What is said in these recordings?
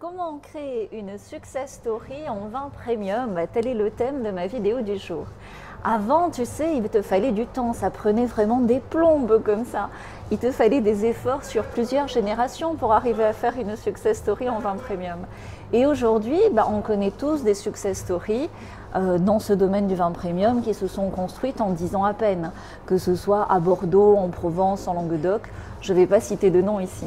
Comment créer une success story en vin premium? Tel est le thème de ma vidéo du jour. Avant, tu sais, il te fallait du temps, ça prenait vraiment des plombes comme ça. Il te fallait des efforts sur plusieurs générations pour arriver à faire une success story en vin premium. Et aujourd'hui, on connaît tous des success stories dans ce domaine du vin premium qui se sont construites en 10 ans à peine, que ce soit à Bordeaux, en Provence, en Languedoc, je ne vais pas citer de nom ici.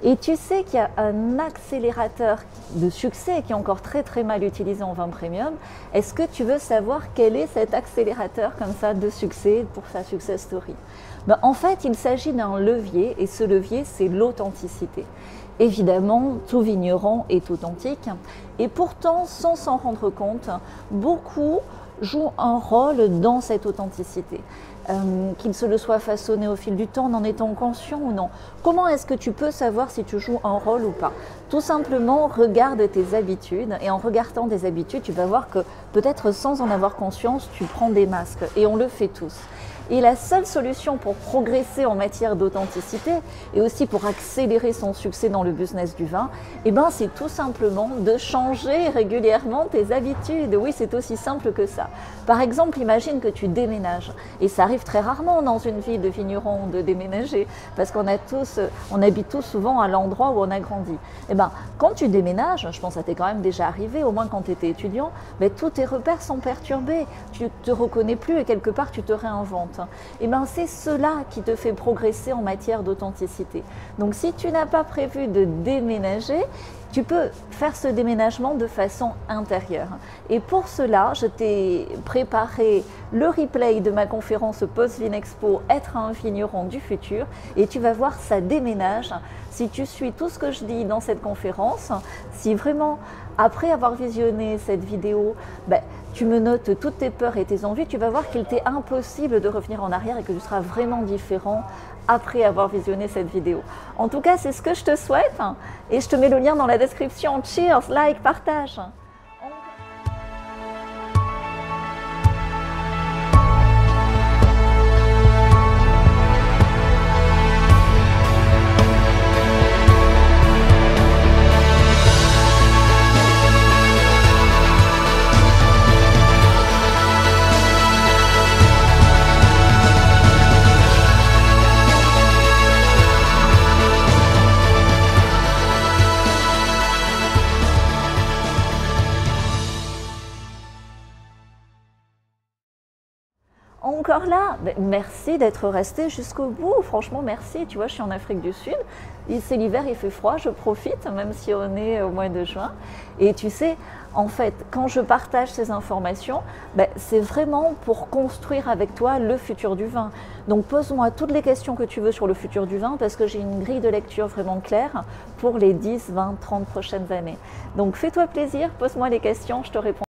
Et tu sais qu'il y a un accélérateur de succès qui est encore très mal utilisé en vin premium. Est-ce que tu veux savoir quel est cet accélérateur comme ça de succès pour sa success story? En fait, il s'agit d'un levier et ce levier, c'est l'authenticité. Évidemment, tout vigneron est authentique et pourtant, sans s'en rendre compte, beaucoup jouent un rôle dans cette authenticité. Qu'il se le soit façonné au fil du temps en en étant conscient ou non. Comment est-ce que tu peux savoir si tu joues un rôle ou pas? Tout simplement, regarde tes habitudes et en regardant tes habitudes, tu vas voir que peut-être sans en avoir conscience, tu prends des masques et on le fait tous. Et la seule solution pour progresser en matière d'authenticité et aussi pour accélérer son succès dans le business du vin, c'est tout simplement de changer régulièrement tes habitudes. Oui, c'est aussi simple que ça. Par exemple, imagine que tu déménages. Et ça arrive très rarement dans une vie de vigneron de déménager parce qu'on habite tous souvent à l'endroit où on a grandi. Quand tu déménages, je pense que ça t'est quand même déjà arrivé, au moins quand tu étais étudiant, tous tes repères sont perturbés. Tu ne te reconnais plus et quelque part tu te réinventes. C'est cela qui te fait progresser en matière d'authenticité. Donc si tu n'as pas prévu de déménager, tu peux faire ce déménagement de façon intérieure. Et pour cela, je t'ai préparé le replay de ma conférence Post-Vinexpo Être un vigneron du futur et tu vas voir, ça déménage. Si tu suis tout ce que je dis dans cette conférence, si vraiment, après avoir visionné cette vidéo, tu me notes toutes tes peurs et tes envies, tu vas voir qu'il t'est impossible de revenir en arrière et que tu seras vraiment différent après avoir visionné cette vidéo. En tout cas, c'est ce que je te souhaite et je te mets le lien dans la description. Cheers, like, partage. Encore là, merci d'être resté jusqu'au bout, franchement merci, tu vois je suis en Afrique du Sud, c'est l'hiver, il fait froid, je profite même si on est au mois de juin et tu sais, en fait, quand je partage ces informations, c'est vraiment pour construire avec toi le futur du vin. Donc pose-moi toutes les questions que tu veux sur le futur du vin parce que j'ai une grille de lecture vraiment claire pour les 10, 20, 30 prochaines années. Donc fais-toi plaisir, pose-moi les questions, je te réponds.